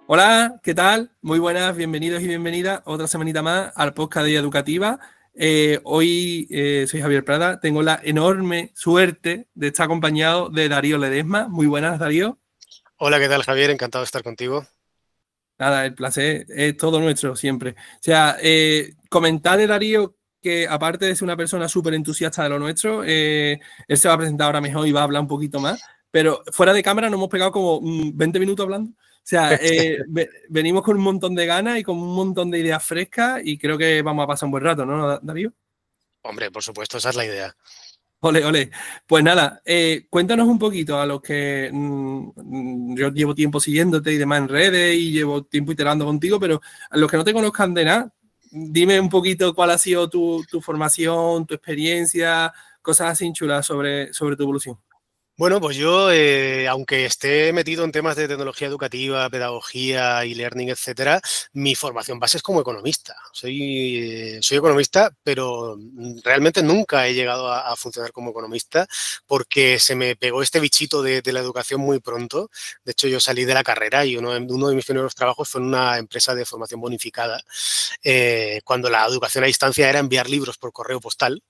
Hola, ¿qué tal? Muy buenas, bienvenidos y bienvenidas otra semanita más al podcast de Guía Educativa. Hoy soy Javier Prada, tengo la enorme suerte de estar acompañado de Darío Ledesma. Muy buenas, Darío. Hola, ¿qué tal, Javier? Encantado de estar contigo. Nada, el placer es todo nuestro siempre. O sea, comentarle, Darío, que aparte de ser una persona súper entusiasta de lo nuestro, él se va a presentar ahora mejor y va a hablar un poquito más, pero fuera de cámara nos hemos pegado como 20 minutos hablando. O sea, venimos con un montón de ganas y con un montón de ideas frescas y creo que vamos a pasar un buen rato, ¿no, Darío? Hombre, por supuesto, esa es la idea. Ole, ole. Pues nada, cuéntanos un poquito a los que yo llevo tiempo siguiéndote y demás en redes y llevo tiempo iterando contigo, pero a los que no te conozcan de nada, dime un poquito cuál ha sido tu formación, tu experiencia, cosas así chulas sobre tu evolución. Bueno, pues yo, aunque esté metido en temas de tecnología educativa, pedagogía, e-learning, etcétera, mi formación base es como economista. Soy economista, pero realmente nunca he llegado a funcionar como economista porque se me pegó este bichito de la educación muy pronto. De hecho, yo salí de la carrera y uno de mis primeros trabajos fue en una empresa de formación bonificada, cuando la educación a distancia era enviar libros por correo postal.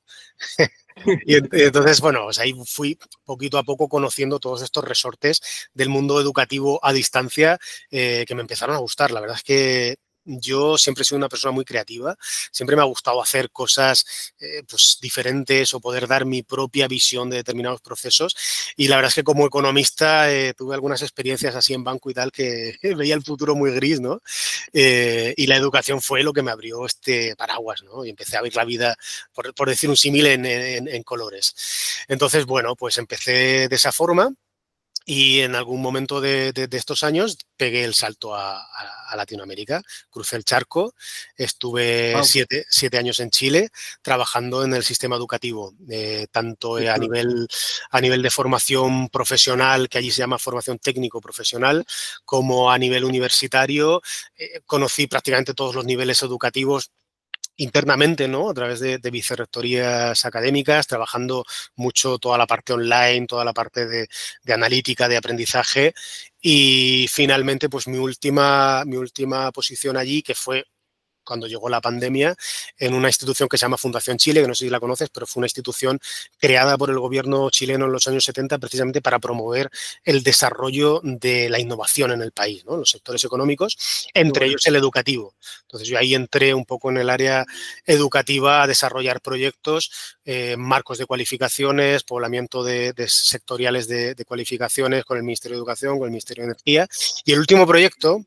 Entonces, bueno, pues ahí fui poquito a poco conociendo todos estos resortes del mundo educativo a distancia, que me empezaron a gustar. La verdad es que yo siempre he sido una persona muy creativa, siempre me ha gustado hacer cosas pues, diferentes o poder dar mi propia visión de determinados procesos, y la verdad es que como economista tuve algunas experiencias así en banco y tal que veía el futuro muy gris, ¿no? Y la educación fue lo que me abrió este paraguas, ¿no? Y empecé a ver la vida, por decir un símil, en colores. Entonces, bueno, pues empecé de esa forma y en algún momento de estos años pegué el salto a Latinoamérica, crucé el charco, estuve Wow, siete años en Chile trabajando en el sistema educativo, tanto qué chulo. a nivel de formación profesional, que allí se llama formación técnico-profesional, como a nivel universitario. Conocí prácticamente todos los niveles educativos internamente, ¿no? A través de vicerrectorías académicas, trabajando mucho toda la parte online, toda la parte de analítica, de aprendizaje. Y finalmente, pues mi última posición allí, que fue cuando llegó la pandemia, en una institución que se llama Fundación Chile, que no sé si la conoces, pero fue una institución creada por el gobierno chileno en los años 70 precisamente para promover el desarrollo de la innovación en el país, ¿no? En los sectores económicos, Qué entre bueno. ellos el educativo. Entonces yo ahí entré un poco en el área educativa a desarrollar proyectos, marcos de cualificaciones, poblamiento de sectoriales de cualificaciones con el Ministerio de Educación, con el Ministerio de Energía. Y el último proyecto,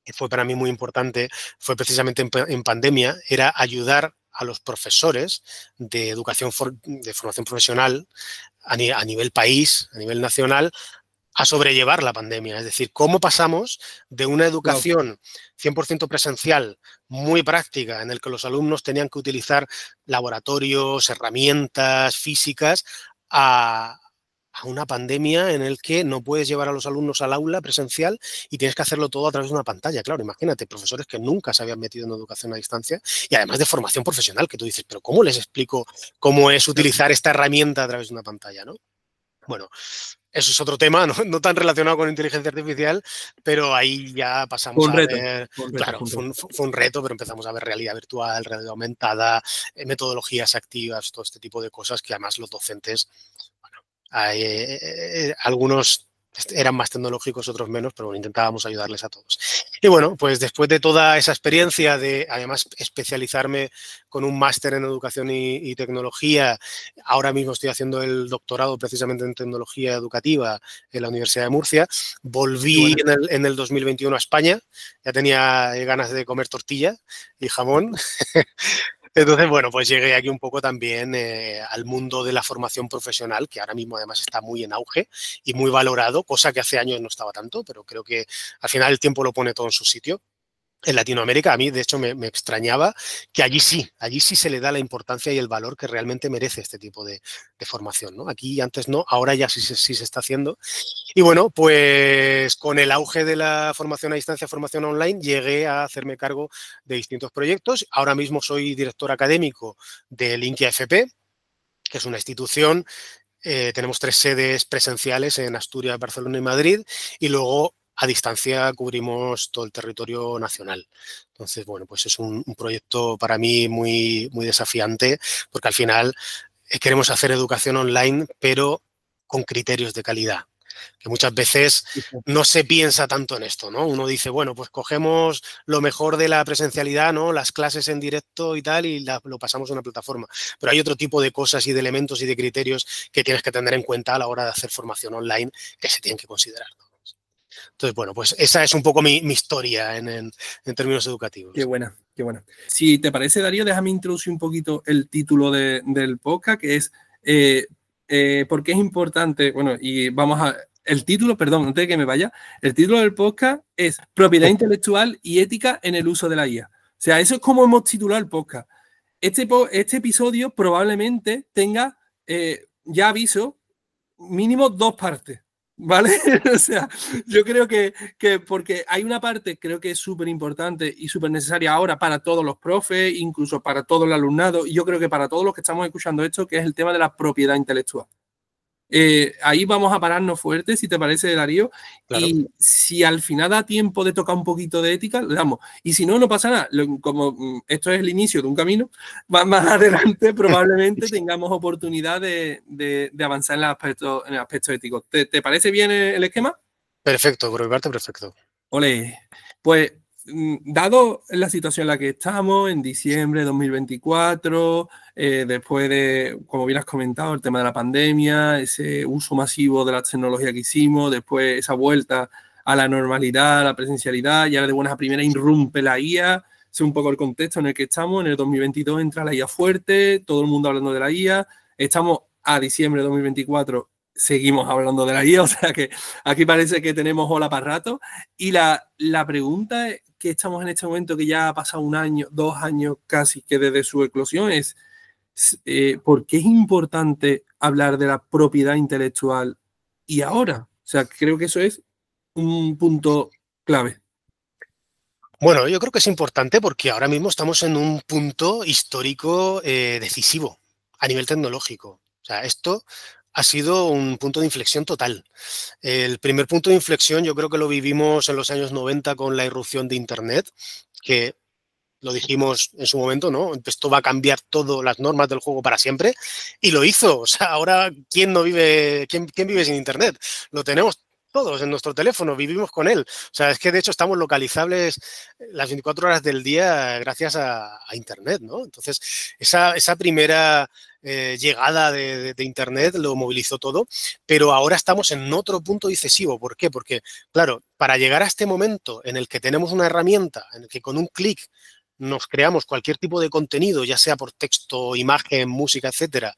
que fue para mí muy importante, fue precisamente en pandemia, era ayudar a los profesores de educación, de formación profesional a nivel país, a nivel nacional, a sobrellevar la pandemia. Es decir, cómo pasamos de una Wow. educación 100% presencial, muy práctica, en el que los alumnos tenían que utilizar laboratorios, herramientas físicas, a una pandemia en el que no puedes llevar a los alumnos al aula presencial y tienes que hacerlo todo a través de una pantalla. Claro, imagínate, profesores que nunca se habían metido en educación a distancia y además de formación profesional, que tú dices, pero ¿cómo les explico cómo es utilizar esta herramienta a través de una pantalla, ¿no? Bueno, eso es otro tema, ¿no? No tan relacionado con inteligencia artificial, pero ahí ya Fue pasamos un a reto, ver, fue un reto, claro, fue un reto. fue un reto, pero empezamos a ver realidad virtual, realidad aumentada, metodologías activas, todo este tipo de cosas que además los docentes, bueno, algunos eran más tecnológicos, otros menos, pero bueno, intentábamos ayudarles a todos. Y bueno, pues después de toda esa experiencia de además especializarme con un máster en educación y tecnología, ahora mismo estoy haciendo el doctorado precisamente en tecnología educativa en la Universidad de Murcia, Qué volví bueno. en el 2021 a España, ya tenía ganas de comer tortilla y jamón. Entonces, bueno, pues llegué aquí un poco también al mundo de la formación profesional, que ahora mismo además está muy en auge y muy valorado, cosa que hace años no estaba tanto, pero creo que al final el tiempo lo pone todo en su sitio. En Latinoamérica, a mí, de hecho, me extrañaba que allí sí se le da la importancia y el valor que realmente merece este tipo de formación, ¿no? Aquí antes no, ahora ya sí se está haciendo. Y bueno, pues con el auge de la formación a distancia, formación online, llegué a hacerme cargo de distintos proyectos. Ahora mismo soy director académico del INCIA FP, que es una institución. Tenemos 3 sedes presenciales en Asturias, Barcelona y Madrid, y luego a distancia cubrimos todo el territorio nacional. Entonces, bueno, pues es un proyecto para mí muy, muy desafiante, porque al final queremos hacer educación online, pero con criterios de calidad, que muchas veces no se piensa tanto en esto, ¿no? Uno dice, bueno, pues cogemos lo mejor de la presencialidad, ¿no? Las clases en directo y tal, y lo pasamos a una plataforma. Pero hay otro tipo de cosas y de elementos y de criterios que tienes que tener en cuenta a la hora de hacer formación online que se tienen que considerar, ¿no? Entonces, bueno, pues esa es un poco mi historia en términos educativos. Qué buena, qué buena. Si te parece, Darío, déjame introducir un poquito el título del podcast, que es ¿por qué es importante? Bueno, y vamos a... El título, perdón, antes de que me vaya, el título del podcast es Propiedad intelectual y ética en el uso de la IA. O sea, eso es como hemos titulado el podcast. Este episodio probablemente tenga, ya aviso, mínimo 2 partes. ¿Vale? O sea, yo creo que porque hay una parte, creo que es súper importante y súper necesaria ahora para todos los profes, incluso para todo el alumnado, y yo creo que para todos los que estamos escuchando esto, que es el tema de la propiedad intelectual. Ahí vamos a pararnos fuerte, si te parece, Darío. Claro. Y si al final da tiempo de tocar un poquito de ética, le damos. Y si no, no pasa nada. Como esto es el inicio de un camino, más adelante probablemente tengamos oportunidad de avanzar en el aspecto ético. ¿Te parece bien el esquema? Perfecto, por mi parte, perfecto. Ole. Pues, dado la situación en la que estamos, en diciembre de 2024, después de, como bien has comentado, el tema de la pandemia, ese uso masivo de la tecnología que hicimos, después esa vuelta a la normalidad, a la presencialidad, y ahora de buenas a primeras irrumpe la IA, es un poco el contexto en el que estamos. En el 2022 entra la IA fuerte, todo el mundo hablando de la IA, estamos a diciembre de 2024, seguimos hablando de la IA, o sea que aquí parece que tenemos ola para rato. Y la pregunta que estamos en este momento, que ya ha pasado 1 año, 2 años casi que desde su eclosión, es ¿por qué es importante hablar de la propiedad intelectual y ahora? O sea, creo que eso es un punto clave. Bueno, yo creo que es importante porque ahora mismo estamos en un punto histórico decisivo a nivel tecnológico. O sea, esto ha sido un punto de inflexión total. El primer punto de inflexión yo creo que lo vivimos en los años 90 con la irrupción de Internet, que lo dijimos en su momento, ¿no? Esto va a cambiar todas las normas del juego para siempre, y lo hizo. O sea, ahora, ¿quién no vive, quién vive sin Internet? Lo tenemos todos en nuestro teléfono, vivimos con él. O sea, es que de hecho estamos localizables las 24 horas del día gracias a Internet, ¿no? Entonces, esa primera llegada de Internet lo movilizó todo, pero ahora estamos en otro punto decisivo. ¿Por qué? Porque, claro, para llegar a este momento en el que tenemos una herramienta, en el que con un clic nos creamos cualquier tipo de contenido, ya sea por texto, imagen, música, etcétera,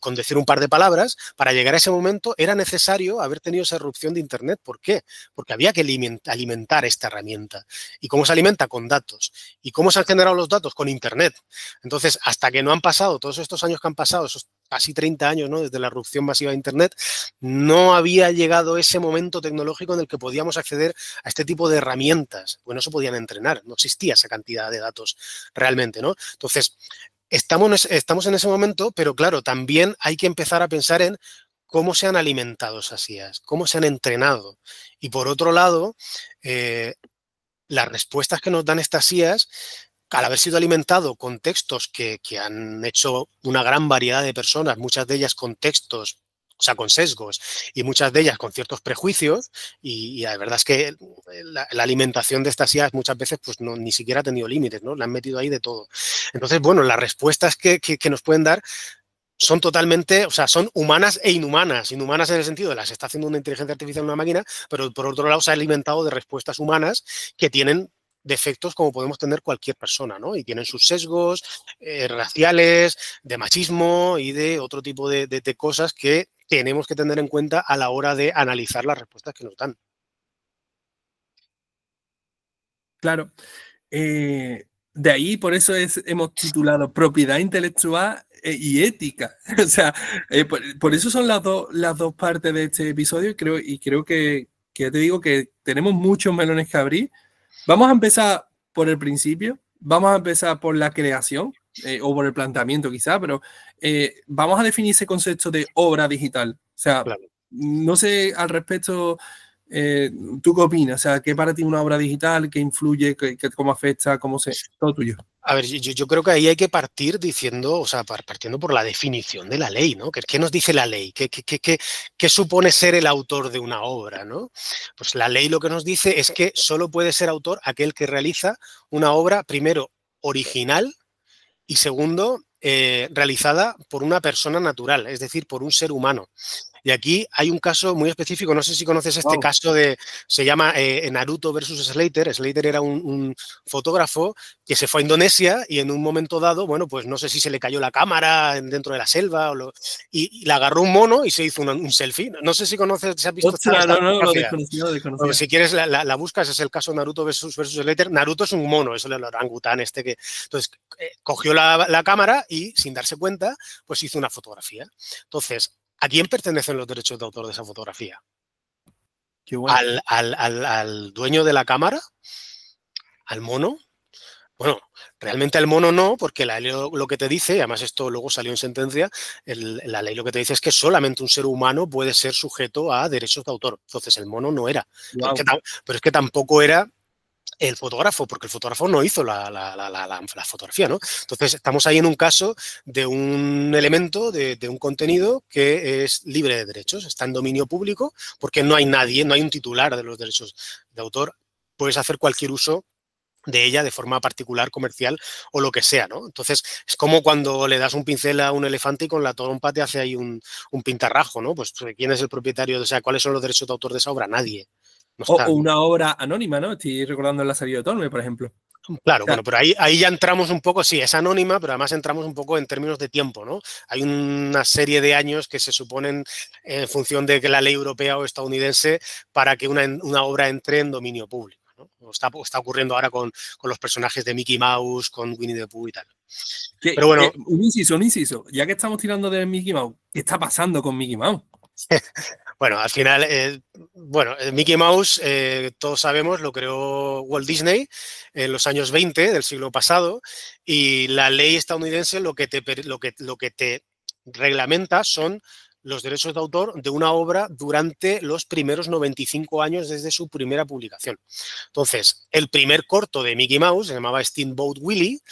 con decir un par de palabras, para llegar a ese momento era necesario haber tenido esa erupción de Internet. ¿Por qué? Porque había que alimentar esta herramienta. ¿Y cómo se alimenta? Con datos. ¿Y cómo se han generado los datos? Con Internet. Entonces, hasta que no han pasado todos estos años que han pasado, esos casi 30 años, ¿no?, desde la erupción masiva de Internet, no había llegado ese momento tecnológico en el que podíamos acceder a este tipo de herramientas, pues no se podían entrenar, no existía esa cantidad de datos realmente, ¿no? Entonces, estamos en ese momento, pero claro, también hay que empezar a pensar en cómo se han alimentado esas IAs, cómo se han entrenado. Y por otro lado, las respuestas que nos dan estas IAs, al haber sido alimentado con textos que han hecho una gran variedad de personas, muchas de ellas con textos, o sea, con sesgos, y muchas de ellas con ciertos prejuicios, y la verdad es que la alimentación de estas IAs muchas veces pues no, ni siquiera ha tenido límites, ¿no? Le han metido ahí de todo. Entonces, bueno, las respuestas que nos pueden dar son totalmente, o sea, son humanas e inhumanas. Inhumanas en el sentido de las está haciendo una inteligencia artificial en una máquina, pero por otro lado se ha alimentado de respuestas humanas que tienen defectos como podemos tener cualquier persona, ¿no? Y tienen sus sesgos raciales, de machismo y de otro tipo de cosas que tenemos que tener en cuenta a la hora de analizar las respuestas que nos dan. Claro. De ahí, por eso hemos titulado Propiedad intelectual y ética. O sea, por eso son las dos partes de este episodio, y creo que ya te digo que tenemos muchos melones que abrir. Vamos a empezar por el principio, vamos a empezar por la creación, o por el planteamiento quizá, pero vamos a definir ese concepto de obra digital. O sea, Claro. no sé al respecto, ¿Tú qué opinas? O sea, ¿qué para ti una obra digital? ¿Qué influye? ¿Cómo afecta? Todo tuyo. A ver, yo creo que ahí hay que partir diciendo, o sea, partiendo por la definición de la ley, ¿no? ¿Qué nos dice la ley? ¿Qué supone ser el autor de una obra, ¿no? Pues la ley lo que nos dice es que solo puede ser autor aquel que realiza una obra, primero, original y segundo, realizada por una persona natural, es decir, por un ser humano. Y aquí hay un caso muy específico, no sé si conoces este caso se llama Naruto versus Slater. Slater era un fotógrafo que se fue a Indonesia y en un momento dado, bueno, pues no sé si se le cayó la cámara dentro de la selva y le agarró un mono y se hizo un selfie. No sé si conoces, si has visto esta no, lo desconocía. Bueno, si quieres la buscas, es el caso Naruto versus Slater. Naruto es un mono, es el orangután este que... Entonces, cogió la cámara y sin darse cuenta, pues hizo una fotografía. Entonces, ¿a quién pertenecen los derechos de autor de esa fotografía? Qué bueno. ¿Al dueño de la cámara? ¿Al mono? Bueno, realmente al mono no, porque la ley lo que te dice, y además esto luego salió en sentencia, la ley lo que te dice es que solamente un ser humano puede ser sujeto a derechos de autor. Entonces el mono no era. Wow. Pero es que tampoco era el fotógrafo, porque el fotógrafo no hizo la fotografía, ¿no? Entonces, estamos ahí en un caso de un elemento, de un contenido que es libre de derechos, está en dominio público, porque no hay nadie, no hay un titular de los derechos de autor, puedes hacer cualquier uso de ella de forma particular, comercial o lo que sea, ¿no? Entonces, es como cuando le das un pincel a un elefante y con la trompa te hace ahí un pintarrajo, ¿no? Pues, ¿quién es el propietario? O sea, ¿cuáles son los derechos de autor de esa obra? Nadie. No o una obra anónima, ¿no? Estoy recordando La salida de Torme, por ejemplo. Claro, bueno, pero ahí ya entramos un poco, sí, es anónima, pero además entramos un poco en términos de tiempo, ¿no? Hay una serie de años que se suponen en función de que la ley europea o estadounidense para que una obra entre en dominio público, ¿no? Está ocurriendo ahora con los personajes de Mickey Mouse, con Winnie the Pooh y tal. Pero bueno, un inciso. Ya que estamos tirando de Mickey Mouse, ¿qué está pasando con Mickey Mouse? Bueno, al final, Mickey Mouse, todos sabemos, lo creó Walt Disney en los años 20 del siglo pasado y la ley estadounidense lo que te reglamenta son los derechos de autor de una obra durante los primeros 95 años desde su primera publicación. Entonces, el primer corto de Mickey Mouse, se llamaba Steamboat Willie,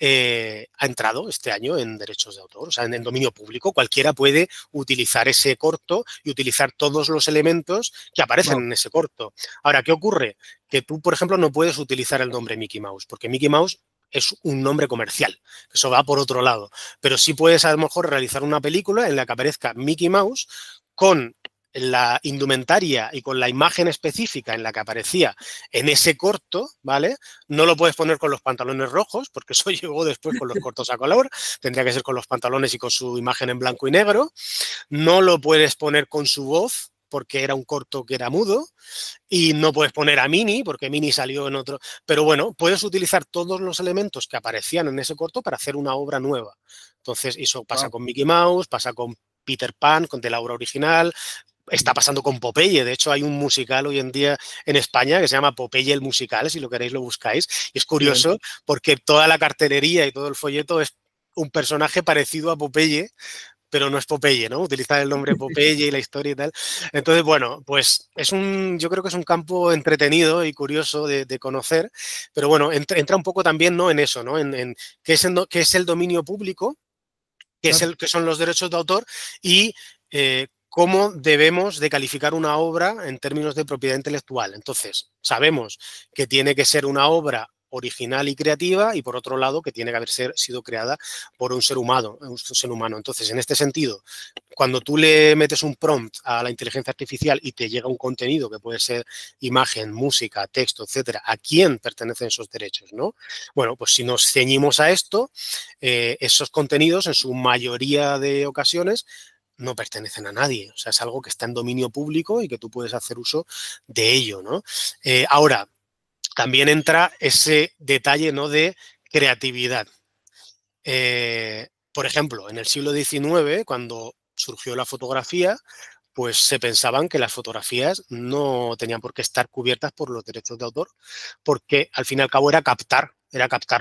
ha entrado este año en derechos de autor, o sea, en dominio público. Cualquiera puede utilizar ese corto y utilizar todos los elementos que aparecen en ese corto. Ahora, ¿qué ocurre? Que tú, por ejemplo, no puedes utilizar el nombre Mickey Mouse, porque Mickey Mouse es un nombre comercial, eso va por otro lado. Pero sí puedes a lo mejor realizar una película en la que aparezca Mickey Mouse con la indumentaria y con la imagen específica en la que aparecía en ese corto, ¿vale? No lo puedes poner con los pantalones rojos, porque eso llegó después con los cortos a color, tendría que ser con los pantalones y con su imagen en blanco y negro. No lo puedes poner con su voz, porque era un corto que era mudo, y no puedes poner a Minnie, porque Minnie salió en otro... Pero bueno, puedes utilizar todos los elementos que aparecían en ese corto para hacer una obra nueva. Entonces, eso pasa con Mickey Mouse, pasa con Peter Pan, con la obra original, está pasando con Popeye. De hecho, hay un musical hoy en día en España que se llama Popeye el musical, si lo queréis lo buscáis. Y es curioso porque toda la cartelería y todo el folleto es un personaje parecido a Popeye, pero no es Popeye, ¿no? Utilizar el nombre Popeye y la historia y tal. Entonces, bueno, pues yo creo que es un campo entretenido y curioso de conocer, pero bueno, entra un poco también, ¿no? En eso, ¿no? En qué es el dominio público, qué son los derechos de autor y cómo debemos de calificar una obra en términos de propiedad intelectual. Entonces, sabemos que tiene que ser una obra original y creativa y por otro lado que tiene que haber sido creada por un ser humano. Entonces, en este sentido, cuando tú le metes un prompt a la inteligencia artificial y te llega un contenido que puede ser imagen, música, texto, etcétera, ¿a quién pertenecen esos derechos, no? Bueno, pues si nos ceñimos a esto, esos contenidos en su mayoría de ocasiones no pertenecen a nadie, o sea, es algo que está en dominio público y que tú puedes hacer uso de ello, ¿no? Ahora, también entra ese detalle, ¿no?, de creatividad. Por ejemplo, en el siglo XIX, cuando surgió la fotografía, pues se pensaban que las fotografías no tenían por qué estar cubiertas por los derechos de autor, porque al fin y al cabo era captar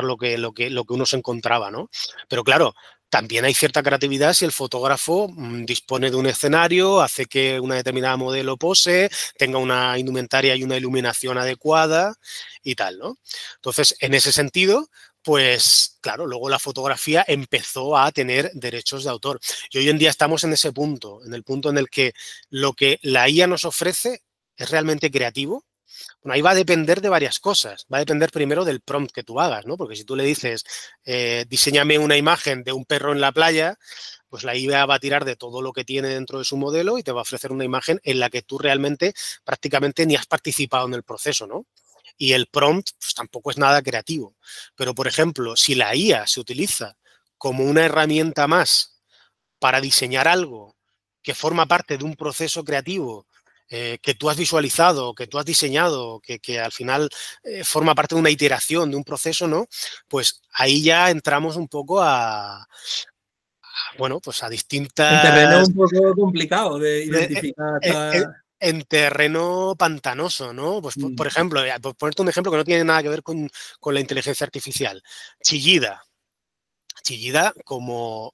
lo que uno se encontraba, ¿no? Pero claro, también hay cierta creatividad si el fotógrafo dispone de un escenario, hace que una determinada modelo pose, tenga una indumentaria y una iluminación adecuada y tal, ¿no? Entonces, en ese sentido, pues claro, luego la fotografía empezó a tener derechos de autor. Y hoy en día estamos en ese punto, en el punto en el que lo que la IA nos ofrece es realmente creativo. Bueno, ahí va a depender de varias cosas. Va a depender primero del prompt que tú hagas, ¿no? Porque si tú le dices, diséñame una imagen de un perro en la playa, pues la IA va a tirar de todo lo que tiene dentro de su modelo y te va a ofrecer una imagen en la que tú realmente prácticamente ni has participado en el proceso, ¿no? Y el prompt pues, tampoco es nada creativo. Pero, por ejemplo, si la IA se utiliza como una herramienta más para diseñar algo que forma parte de un proceso creativo que tú has visualizado, que tú has diseñado, que al final forma parte de una iteración, de un proceso, ¿no? Pues ahí ya entramos un poco bueno, pues a En terreno distintas... un poco complicado de identificar eh, eh, hasta... en terreno pantanoso, ¿no? Pues, por ejemplo, por ponerte un ejemplo que no tiene nada que ver con la inteligencia artificial. Chillida. Chillida, como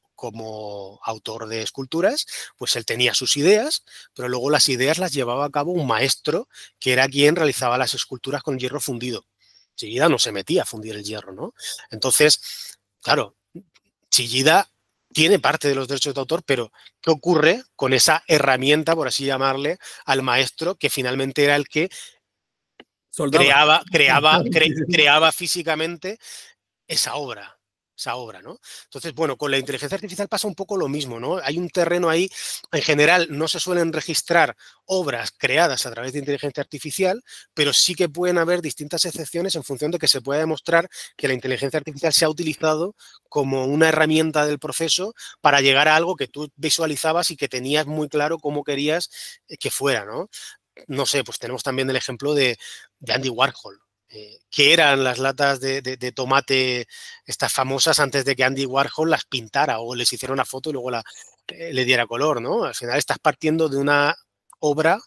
autor de esculturas, pues él tenía sus ideas, pero luego las ideas las llevaba a cabo un maestro que era quien realizaba las esculturas con hierro fundido. Chillida no se metía a fundir el hierro, ¿no? Entonces, claro, Chillida tiene parte de los derechos de autor, pero ¿qué ocurre con esa herramienta, por así llamarle, al maestro que finalmente era el que Soldada. creaba físicamente esa obra? Esa obra, ¿no? Entonces, bueno, con la inteligencia artificial pasa un poco lo mismo, ¿no? Hay un terreno ahí, en general no se suelen registrar obras creadas a través de inteligencia artificial, pero sí que pueden haber distintas excepciones en función de que se pueda demostrar que la inteligencia artificial se ha utilizado como una herramienta del proceso para llegar a algo que tú visualizabas y que tenías muy claro cómo querías que fuera, ¿no? No sé, pues tenemos también el ejemplo de Andy Warhol. ¿Qué eran las latas de tomate estas famosas antes de que Andy Warhol las pintara o les hiciera una foto y luego le diera color, ¿no? Al final estás partiendo de una obra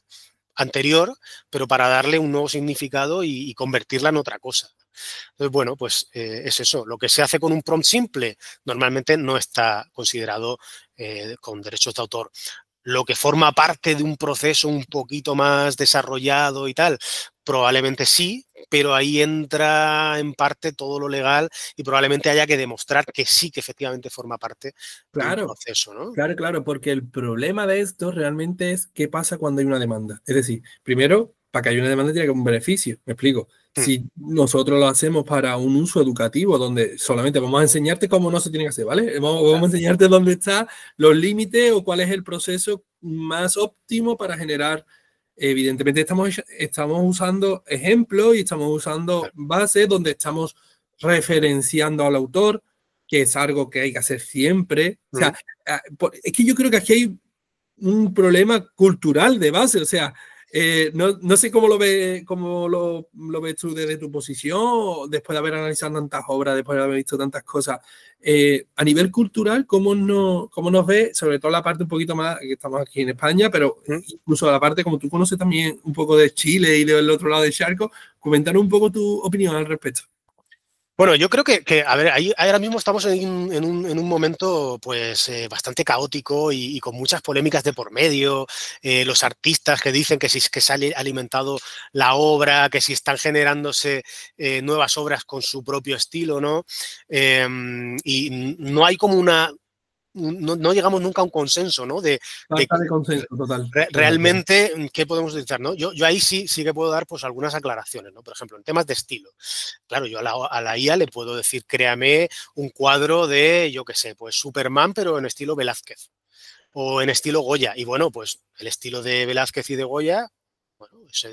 anterior, pero para darle un nuevo significado y convertirla en otra cosa. Entonces, bueno, pues es eso. Lo que se hace con un prompt simple normalmente no está considerado con derechos de autor. Lo que forma parte de un proceso un poquito más desarrollado y tal, probablemente sí, pero ahí entra en parte todo lo legal y probablemente haya que demostrar que sí, que efectivamente forma parte de un Claro, proceso, ¿no? claro, porque el problema de esto realmente es qué pasa cuando hay una demanda. Es decir, primero, para que haya una demanda tiene que haber un beneficio. Me explico. Mm, Si nosotros lo hacemos para un uso educativo, donde solamente vamos a enseñarte cómo no se tiene que hacer, ¿vale? Vamos a enseñarte dónde están los límites o cuál es el proceso más óptimo para generar. Evidentemente estamos usando ejemplos y estamos usando claro. bases donde estamos referenciando al autor, que es algo que hay que hacer siempre. O sea, Mm. es que yo creo que aquí hay un problema cultural de base. O sea, no sé cómo lo ves tú desde tu posición, después de haber analizado tantas obras, después de haber visto tantas cosas. A nivel cultural, ¿cómo nos ve? Sobre todo la parte un poquito más, que estamos aquí en España, pero Mm. incluso la parte, como tú conoces también un poco de Chile y del otro lado del charco, comentanos un poco tu opinión al respecto. Bueno, yo creo a ver, ahí ahora mismo estamos en un momento pues bastante caótico y con muchas polémicas de por medio. Los artistas que dicen que si es que se ha alimentado la obra, que si están generándose nuevas obras con su propio estilo, ¿no? Y no hay como no llegamos nunca a un consenso, ¿no? De Falta de consenso total. realmente qué podemos utilizar, ¿no? Yo ahí sí que puedo dar pues algunas aclaraciones, ¿no? Por ejemplo, en temas de estilo. Claro, yo a la IA le puedo decir, créame un cuadro de, yo qué sé, pues Superman, pero en estilo Velázquez o en estilo Goya. Y bueno, pues el estilo de Velázquez y de Goya, bueno, es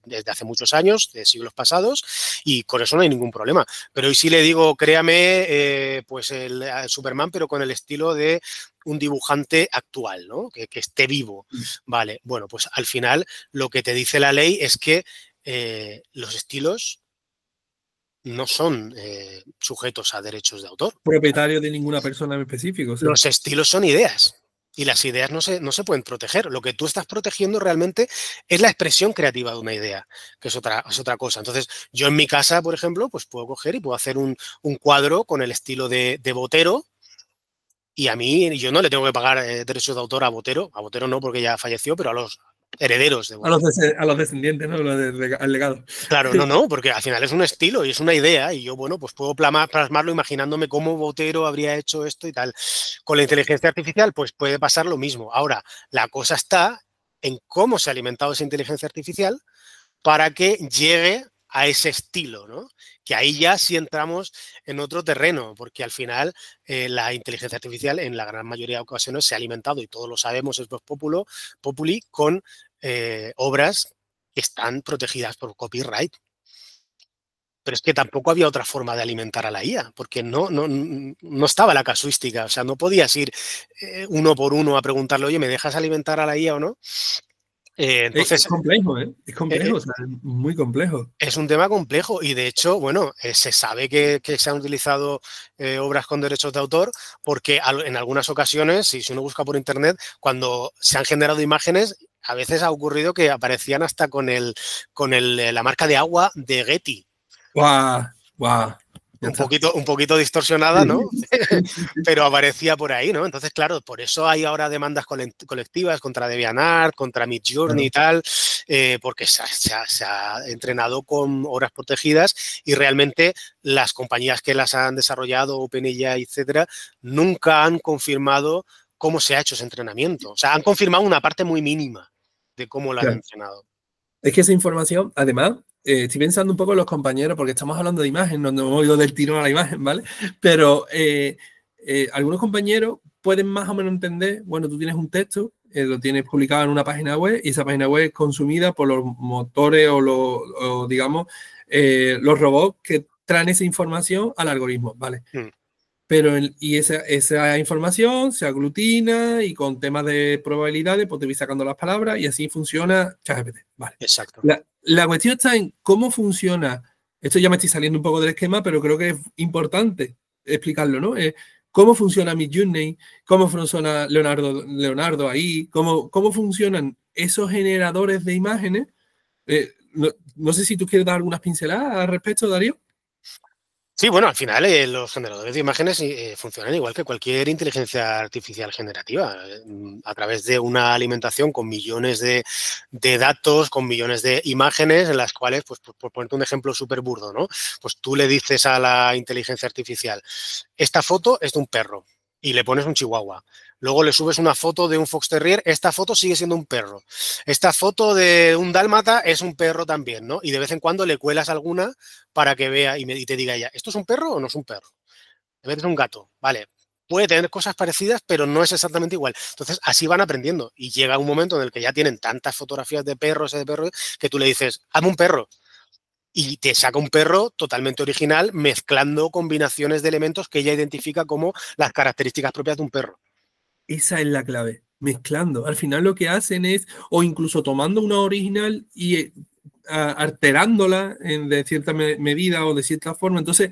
desde hace muchos años, de siglos pasados, y con eso no hay ningún problema. Pero hoy sí le digo, créame, pues el Superman, pero con el estilo de un dibujante actual, ¿no? Que esté vivo. Vale, bueno, pues al final lo que te dice la ley es que los estilos no son sujetos a derechos de autor. Propietario de ninguna persona en específico. Sí. Los estilos son ideas y las ideas no se pueden proteger. Lo que tú estás protegiendo realmente es la expresión creativa de una idea, que es otra cosa. Entonces, yo en mi casa, por ejemplo, pues puedo coger y puedo hacer un cuadro con el estilo de Botero, Y a mí, yo no le tengo que pagar derechos de autor a Botero no porque ya falleció, pero a los herederos de Botero. A los descendientes, ¿no? Al legado. Claro, no, porque al final es un estilo y es una idea y yo, bueno, pues puedo plasmarlo imaginándome cómo Botero habría hecho esto y tal. Con la inteligencia artificial, pues puede pasar lo mismo. Ahora, la cosa está en cómo se ha alimentado esa inteligencia artificial para que llegue a ese estilo, ¿no? Que ahí ya sí entramos en otro terreno, porque al final la inteligencia artificial en la gran mayoría de ocasiones se ha alimentado, y todos lo sabemos, es populi, con obras que están protegidas por copyright. Pero es que tampoco había otra forma de alimentar a la IA, porque no estaba la casuística, o sea, no podías ir uno por uno a preguntarle, oye, ¿me dejas alimentar a la IA o no? Es Entonces, complejo, ¿eh? Es complejo, o sea, es muy complejo. es un tema complejo y de hecho, bueno, se sabe que se han utilizado obras con derechos de autor porque en algunas ocasiones, si uno busca por internet, cuando se han generado imágenes, a veces ha ocurrido que aparecían hasta con la marca de agua de Getty. ¡Guau! ¡Guau! Un poquito distorsionada, ¿no? Pero aparecía por ahí, ¿no? Entonces, claro, por eso hay ahora demandas colectivas contra DeviantArt, contra Midjourney y tal, porque se ha entrenado con obras protegidas y realmente las compañías que las han desarrollado, OpenAI, etcétera, nunca han confirmado cómo se ha hecho ese entrenamiento. O sea, han confirmado una parte muy mínima de cómo lo han entrenado. Es que esa información, además, estoy pensando un poco en los compañeros, porque estamos hablando de imagen, no nos hemos ido del tirón a la imagen, ¿vale? Pero algunos compañeros pueden más o menos entender, bueno, tú tienes un texto, lo tienes publicado en una página web y esa página web es consumida por los motores o digamos, los robots que traen esa información al algoritmo, ¿vale? Pero esa información se aglutina y con temas de probabilidades, pues te voy sacando las palabras y así funciona ChatGPT. Vale. Exacto. La cuestión está en cómo funciona. Esto ya me estoy saliendo un poco del esquema, pero creo que es importante explicarlo, ¿no? Cómo funciona Midjourney, cómo funciona Leonardo ahí, cómo funcionan esos generadores de imágenes. No sé si tú quieres dar algunas pinceladas al respecto, Darío. Sí, bueno, al final los generadores de imágenes funcionan igual que cualquier inteligencia artificial generativa, a través de una alimentación con millones de datos, con millones de imágenes en las cuales, pues por ponerte un ejemplo súper burdo, ¿no? Pues tú le dices a la inteligencia artificial, esta foto es de un perro y le pones un chihuahua. Luego le subes una foto de un fox terrier, esta foto sigue siendo un perro. Esta foto de un dálmata es un perro también, ¿no? Y de vez en cuando le cuelas alguna para que vea y te diga ella, ¿esto es un perro o no es un perro? En vez de un gato, vale. Puede tener cosas parecidas, pero no es exactamente igual. Entonces, así van aprendiendo. Y llega un momento en el que ya tienen tantas fotografías de perros que tú le dices, hazme un perro. Y te saca un perro totalmente original, mezclando combinaciones de elementos que ella identifica como las características propias de un perro. Esa es la clave, mezclando. Al final lo que hacen es, o incluso tomando una original y alterándola de cierta medida o de cierta forma. Entonces,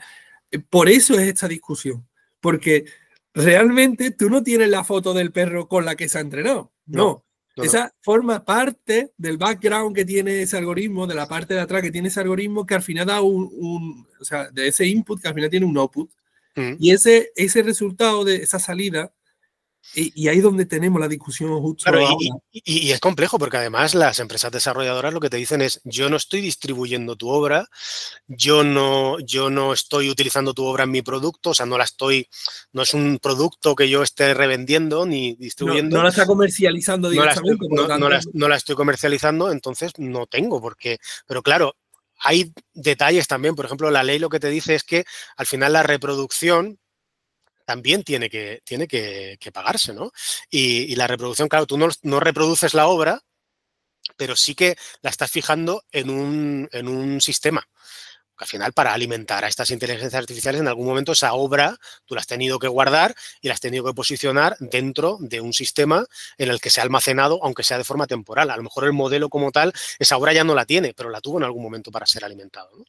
por eso es esta discusión, porque realmente tú no tienes la foto del perro con la que se ha entrenado, no. Esa forma parte del background que tiene ese algoritmo, de la parte de atrás que tiene ese algoritmo, que al final da o sea, de ese input que al final tiene un output. Y ese resultado de esa salida, y ahí es donde tenemos la discusión justo claro, ahora. Y es complejo porque además las empresas desarrolladoras lo que te dicen es, yo no estoy distribuyendo tu obra, yo no estoy utilizando tu obra en mi producto, o sea, no es un producto que yo esté revendiendo ni distribuyendo. No la está comercializando directamente, no la estoy comercializando, entonces no tengo por qué. Pero claro, hay detalles también, por ejemplo, la ley lo que te dice es que al final la reproducción también tiene que pagarse, ¿no? Y la reproducción, claro, tú no reproduces la obra, pero sí que la estás fijando en un sistema. Al final, para alimentar a estas inteligencias artificiales, en algún momento esa obra tú la has tenido que guardar y la has tenido que posicionar dentro de un sistema en el que se ha almacenado, aunque sea de forma temporal. A lo mejor el modelo como tal, esa obra ya no la tiene, pero la tuvo en algún momento para ser alimentado, ¿no?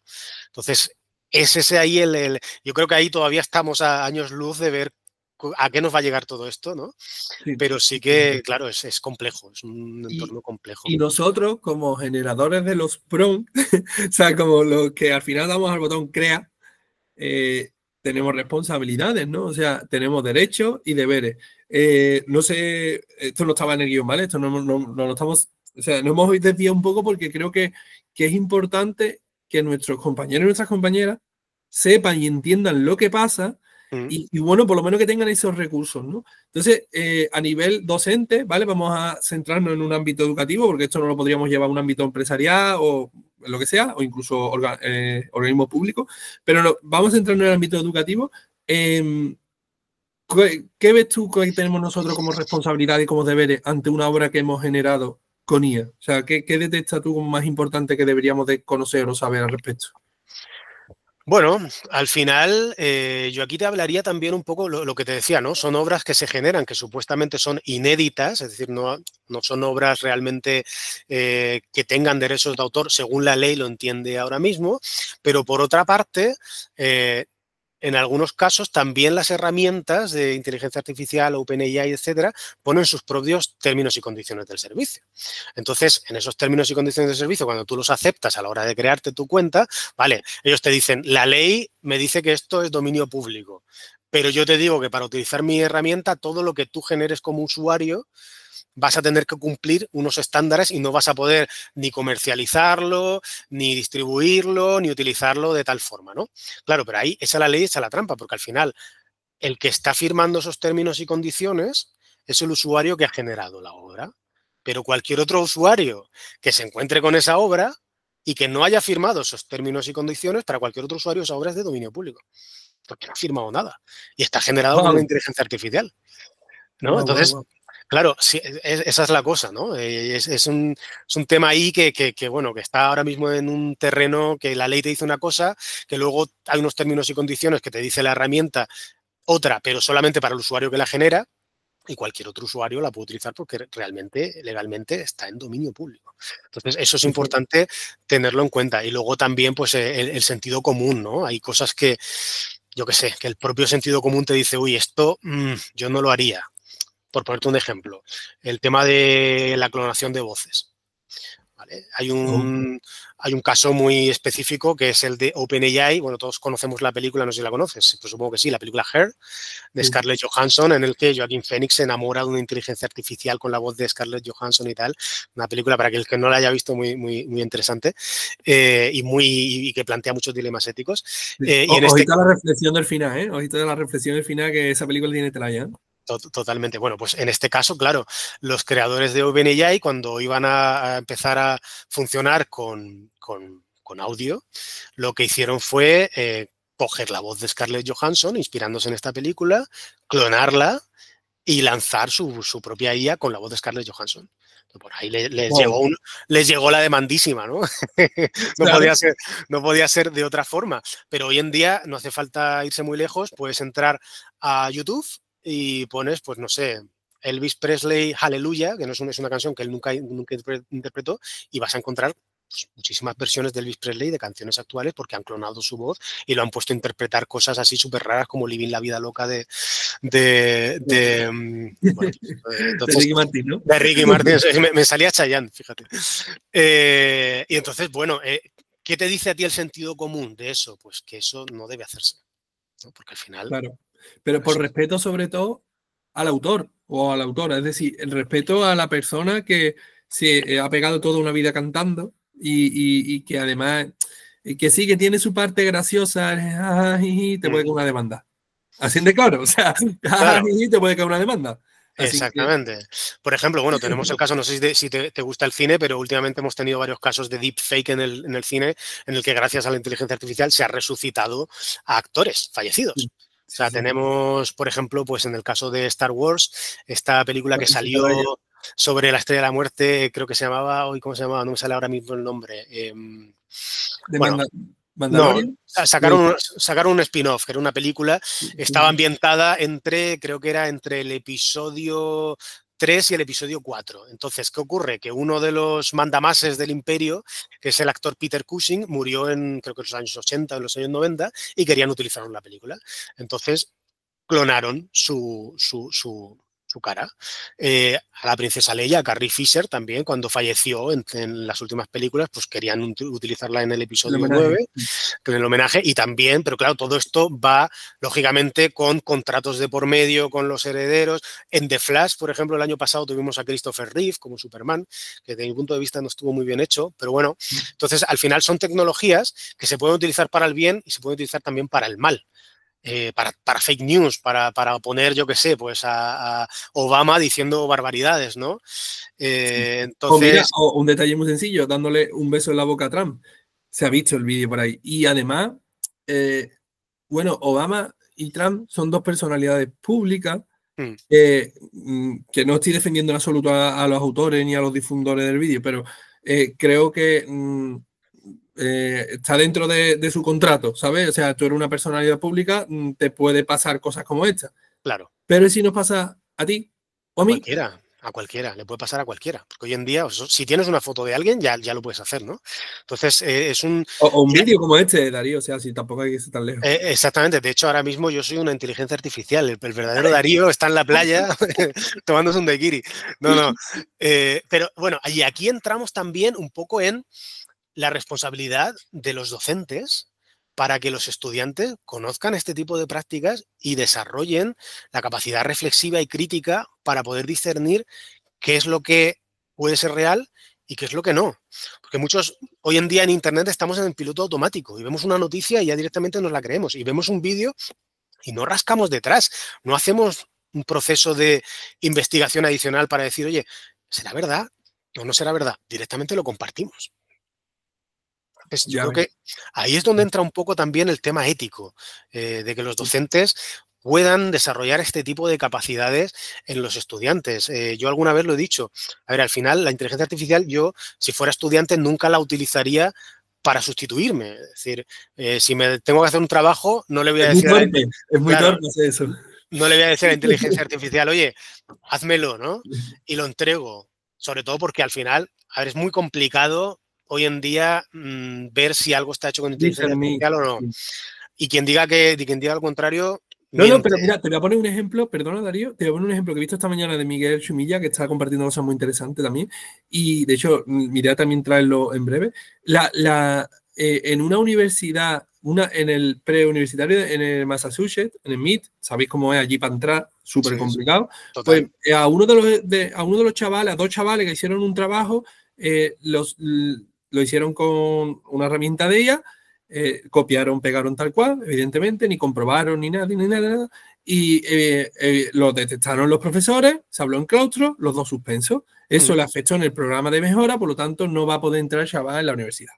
Entonces, es ese ahí yo creo que ahí todavía estamos a años luz de ver a qué nos va a llegar todo esto, ¿no? Sí. Pero sí que, claro, es complejo, es un entorno complejo. Y nosotros, como generadores de los prompts, o sea, como los que al final damos al botón crea, tenemos responsabilidades, ¿no? O sea, tenemos derechos y deberes. No sé, esto no estaba en el guión, ¿vale? Esto no lo estamos, o sea, nos hemos desviado un poco porque creo que es importante que nuestros compañeros y nuestras compañeras sepan y entiendan lo que pasa y bueno, por lo menos que tengan esos recursos, ¿no? Entonces, a nivel docente, ¿vale? Vamos a centrarnos en un ámbito educativo, porque esto no lo podríamos llevar a un ámbito empresarial o lo que sea, o incluso organismo público, pero vamos a centrarnos en el ámbito educativo. ¿Qué ves tú que tenemos nosotros como responsabilidad y como deberes ante una obra que hemos generado con IA? O sea, ¿qué detectas tú como más importante que deberíamos de conocer o saber al respecto? Bueno, al final yo aquí te hablaría también un poco lo que te decía, ¿no? Son obras que se generan, que supuestamente son inéditas, es decir, no son obras realmente que tengan derechos de autor según la ley lo entiende ahora mismo, pero por otra parte, en algunos casos también las herramientas de inteligencia artificial, OpenAI, etcétera, ponen sus propios términos y condiciones del servicio. Entonces, en esos términos y condiciones del servicio, cuando tú los aceptas a la hora de crearte tu cuenta, vale, ellos te dicen, la ley me dice que esto es dominio público, pero yo te digo que para utilizar mi herramienta, todo lo que tú generes como usuario, vas a tener que cumplir unos estándares y no vas a poder ni comercializarlo, ni distribuirlo, ni utilizarlo de tal forma, ¿no? Claro, pero ahí esa es la ley, esa es la trampa, porque al final el que está firmando esos términos y condiciones es el usuario que ha generado la obra. Pero cualquier otro usuario que se encuentre con esa obra y que no haya firmado esos términos y condiciones, para cualquier otro usuario esa obra es de dominio público, porque no ha firmado nada y está generado por una Wow, inteligencia artificial, ¿no? wow, wow, Entonces, wow. claro, sí, esa es la cosa, ¿no? Es un tema ahí bueno, que está ahora mismo en un terreno que la ley te dice una cosa, que luego hay unos términos y condiciones que te dice la herramienta otra, pero solamente para el usuario que la genera, y cualquier otro usuario la puede utilizar porque realmente, legalmente, está en dominio público. Entonces, eso es importante tenerlo en cuenta. Y luego también, pues, el sentido común, ¿no? Hay cosas que, yo qué sé, que el propio sentido común te dice, uy, esto yo no lo haría. Por ponerte un ejemplo, el tema de la clonación de voces. ¿Vale? Hay un caso muy específico que es el de OpenAI. Bueno, todos conocemos la película, no sé si la conoces, pero supongo que sí, la película Her, de Scarlett Johansson, en el que Joaquin Phoenix se enamora de una inteligencia artificial con la voz de Scarlett Johansson y tal. Una película, para aquel que no la haya visto, muy, muy, muy interesante y que plantea muchos dilemas éticos. Y en Ojito a la reflexión del final, ¿eh? Ojito a la reflexión del final, que esa película tiene tela ya. Totalmente. Bueno, pues en este caso, claro, los creadores de OpenAI, cuando iban a empezar a funcionar con audio, lo que hicieron fue coger la voz de Scarlett Johansson, inspirándose en esta película, clonarla y lanzar su propia IA con la voz de Scarlett Johansson. Por ahí Wow. les llegó la demandísima, ¿no? Claro. No podía ser de otra forma. Pero hoy en día no hace falta irse muy lejos, puedes entrar a YouTube y pones, pues no sé, Elvis Presley Hallelujah, que no es una canción que él nunca interpretó, y vas a encontrar pues, muchísimas versiones de Elvis Presley de canciones actuales porque han clonado su voz y lo han puesto a interpretar cosas así súper raras como Living la vida loca bueno, De entonces, Ricky Martin, ¿no? de Ricky Martin, me salía Chayanne, fíjate. Y entonces, bueno, ¿qué te dice a ti el sentido común de eso? Pues que eso no debe hacerse, ¿no? Porque al final... Claro. Pero por Pues, respeto, sobre todo, al autor o a la autora. Es decir, el respeto a la persona que se ha pegado toda una vida cantando y que además, que sí, que tiene su parte graciosa, te puede caer una demanda. Así de claro, o sea, claro. te puede caer una demanda. Así que, Exactamente. Por ejemplo, bueno, tenemos el caso, no sé si te gusta el cine, pero últimamente hemos tenido varios casos de deepfake en el cine, en el que gracias a la inteligencia artificial se ha resucitado a actores fallecidos. O sí, sea, sí. tenemos, por ejemplo, pues en el caso de Star Wars, esta película que Patricia salió Ryan, sobre la Estrella de la Muerte, creo que se llamaba, hoy, ¿cómo se llamaba? No me sale ahora mismo el nombre. de Bueno, no, Mandalorian. sacaron un spin-off, que era una película, estaba ambientada creo que era entre el episodio 3 y el episodio 4. Entonces, ¿qué ocurre? Que uno de los mandamases del imperio, que es el actor Peter Cushing, murió creo que en los años 80 o en los años 90 y querían utilizarlo en la película. Entonces, clonaron su su cara. A la princesa Leia, a Carrie Fisher también, cuando falleció en las últimas películas, pues querían utilizarla en el episodio 9, en el homenaje, y también, pero claro, todo esto va, lógicamente, con contratos de por medio, con los herederos. En The Flash, por ejemplo, el año pasado tuvimos a Christopher Reeve como Superman, que desde mi punto de vista no estuvo muy bien hecho, pero bueno, entonces al final son tecnologías que se pueden utilizar para el bien y se pueden utilizar también para el mal. Para fake news, para poner, yo qué sé, pues a Obama diciendo barbaridades, ¿no? O mira, un detalle muy sencillo, dándole un beso en la boca a Trump. Se ha visto el vídeo por ahí. Y además, bueno, Obama y Trump son dos personalidades públicas que no estoy defendiendo en absoluto a los autores ni a los difusores del vídeo, pero creo que está dentro de su contrato, ¿sabes? O sea, tú eres una personalidad pública, te puede pasar cosas como esta. Claro. Pero si nos pasa a ti o a mí. A cualquiera, le puede pasar a cualquiera. Porque hoy en día, si tienes una foto de alguien, ya lo puedes hacer, ¿no? Entonces, es un... O un vídeo como este, Darío, o sea, si tampoco hay que ser tan lejos. Exactamente. De hecho, ahora mismo yo soy una inteligencia artificial. El verdadero Darío está en la playa tomándose un daiquiri. No. Pero bueno, y aquí entramos también un poco en la responsabilidad de los docentes para que los estudiantes conozcan este tipo de prácticas y desarrollen la capacidad reflexiva y crítica para poder discernir qué es lo que puede ser real y qué es lo que no. Porque muchos, hoy en día en Internet estamos en el piloto automático y vemos una noticia y ya directamente nos la creemos. Y vemos un vídeo y no rascamos detrás, no hacemos un proceso de investigación adicional para decir, oye, ¿será verdad o no será verdad? Directamente lo compartimos. Pues yo creo que ahí es donde entra un poco también el tema ético, de que los docentes puedan desarrollar este tipo de capacidades en los estudiantes. Yo alguna vez lo he dicho, a ver, al final la inteligencia artificial, yo, si fuera estudiante, nunca la utilizaría para sustituirme. Es decir, si me tengo que hacer un trabajo, no le voy a decir... Es muy torpe eso. No le voy a decir a la inteligencia artificial, oye, házmelo, ¿no? Y lo entrego. Sobre todo porque al final, a ver, es muy complicado hoy en día ver si algo está hecho con inteligencia artificial o no. Y quien diga lo contrario... No, pero mira, te voy a poner un ejemplo, perdona Darío, te voy a poner un ejemplo que he visto esta mañana de Miguel Chumilla, que está compartiendo cosas muy interesantes también, y de hecho, mi idea también traerlo en breve. En una universidad, en el preuniversitario, en el Massachusetts, en el MIT, sabéis cómo es allí para entrar, súper complicado, pues a uno de los chavales, a dos chavales que hicieron un trabajo, lo hicieron con una herramienta de ella, copiaron, pegaron tal cual, evidentemente, ni comprobaron ni nada, y lo detectaron los profesores, se habló en claustro, los dos suspensos. Eso le afectó en el programa de mejora, por lo tanto no va a poder entrar el chaval en la universidad.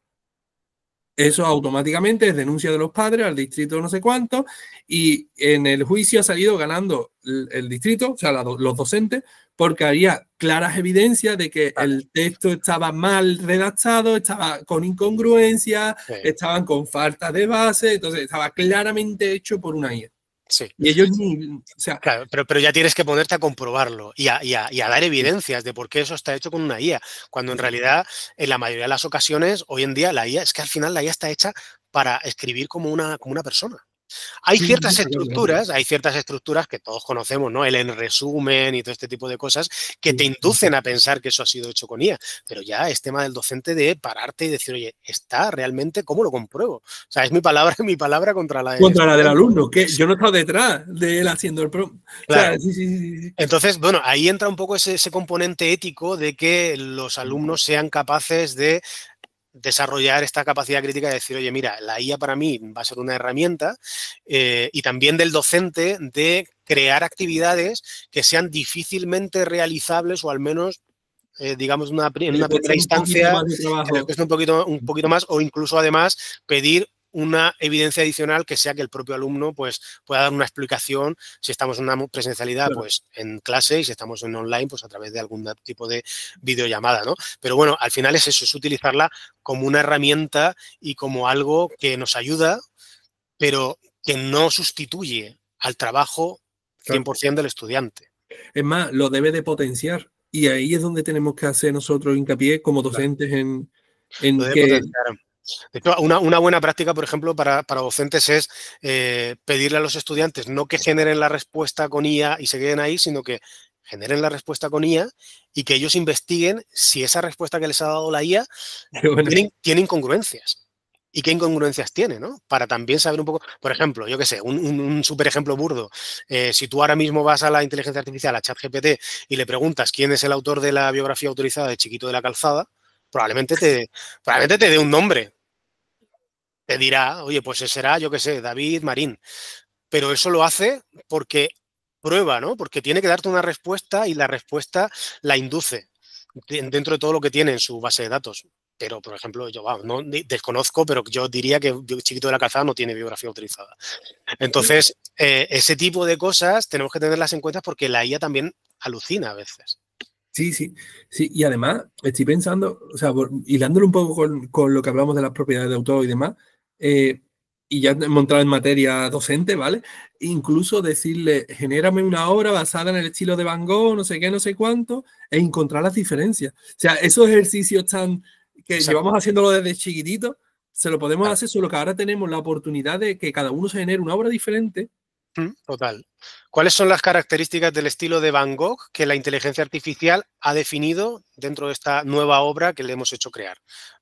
Eso automáticamente es denuncia de los padres al distrito no sé cuánto, y en el juicio ha salido ganando el distrito, o sea, los docentes, porque había claras evidencias de que el texto estaba mal redactado, estaba con incongruencia, estaban con falta de base, entonces estaba claramente hecho por una IA. Sí. Y ellos ni... O sea, claro, pero ya tienes que ponerte a comprobarlo y a dar evidencias de por qué eso está hecho con una IA, cuando en realidad, en la mayoría de las ocasiones, hoy en día, la IA, es que al final la IA está hecha para escribir como una persona. Hay ciertas estructuras que todos conocemos, ¿no? El en resumen y todo este tipo de cosas que te inducen a pensar que eso ha sido hecho con IA. Pero ya es tema del docente de pararte y decir, oye, ¿está realmente? ¿Cómo lo compruebo? O sea, es mi palabra contra la del alumno, que yo no he estado detrás de él haciendo el prompt. Claro. O sea, sí. Entonces, bueno, ahí entra un poco ese componente ético de que los alumnos sean capaces de desarrollar esta capacidad crítica de decir, oye, mira, la IA para mí va a ser una herramienta, y también del docente de crear actividades que sean difícilmente realizables o al menos, digamos, en una primera instancia, que les cueste un poquito más, o incluso además pedir una evidencia adicional que sea que el propio alumno pues pueda dar una explicación si estamos en una presencialidad pues en clase y si estamos en online pues a través de algún tipo de videollamada, ¿no? Pero bueno, al final es eso, es utilizarla como una herramienta y como algo que nos ayuda, pero que no sustituye al trabajo 100% del estudiante. Es más, lo debe de potenciar y ahí es donde tenemos que hacer nosotros hincapié como docentes en que... De hecho, una buena práctica, por ejemplo, para docentes es pedirle a los estudiantes no que generen la respuesta con IA y se queden ahí, sino que generen la respuesta con IA y que ellos investiguen si esa respuesta que les ha dado la IA Bueno. tiene incongruencias. ¿Y qué incongruencias tiene, ¿no? Para también saber un poco, por ejemplo, yo qué sé, un súper ejemplo burdo. Si tú ahora mismo vas a la inteligencia artificial, a ChatGPT, y le preguntas quién es el autor de la biografía autorizada de Chiquito de la Calzada, probablemente te dé un nombre. Te dirá, oye, pues será, yo qué sé, David Marín. Pero eso lo hace porque prueba, ¿no? Porque tiene que darte una respuesta y la respuesta la induce dentro de todo lo que tiene en su base de datos. Pero, por ejemplo, yo no desconozco, pero yo diría que Chiquito de la Calzada no tiene biografía autorizada. Entonces, ese tipo de cosas tenemos que tenerlas en cuenta porque la IA también alucina a veces. Sí, sí, sí. Y además, estoy pensando, o sea, hilándolo un poco con lo que hablamos de las propiedades de autor y demás, y ya hemos entrado en materia docente, ¿vale? Incluso decirle, genérame una obra basada en el estilo de Van Gogh, no sé qué, no sé cuánto, e encontrar las diferencias. O sea, esos ejercicios que Exacto. llevamos haciéndolo desde chiquitito, se lo podemos Claro. hacer, solo que ahora tenemos la oportunidad de que cada uno se genere una obra diferente. Total. ¿Cuáles son las características del estilo de Van Gogh que la inteligencia artificial ha definido dentro de esta nueva obra que le hemos hecho crear?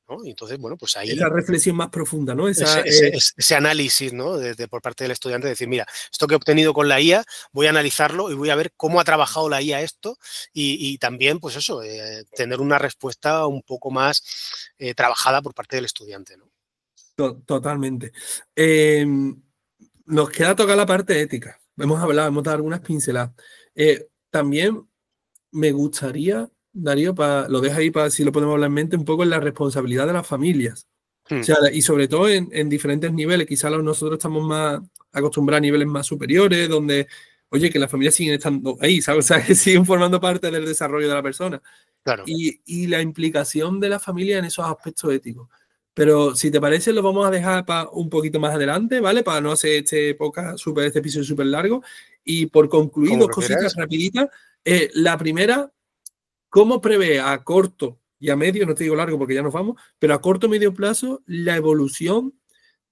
¿No? Y entonces, bueno, pues ahí Esa reflexión más profunda, ¿no? ese análisis, ¿no? por parte del estudiante, de decir, mira, esto que he obtenido con la IA, voy a analizarlo y voy a ver cómo ha trabajado la IA esto y también, pues eso, tener una respuesta un poco más trabajada por parte del estudiante, ¿no? Totalmente. Nos queda tocar la parte ética. Hemos dado algunas pinceladas. También me gustaría, Darío, lo dejo ahí para si lo podemos hablar en mente, un poco en la responsabilidad de las familias. O sea, y sobre todo en diferentes niveles. Quizás nosotros estamos más acostumbrados a niveles más superiores, donde, oye, que las familias siguen estando ahí, ¿sabes? O sea, que siguen formando parte del desarrollo de la persona. Claro. Y la implicación de la familia en esos aspectos éticos. Pero si te parece, lo vamos a dejar para un poquito más adelante, ¿vale? Para no hacer este episodio súper largo. Y por concluir, Como dos prefieras. cositas rapiditas. La primera, ¿cómo prevé a corto y a medio, no te digo largo porque ya nos vamos, pero a corto y medio plazo, la evolución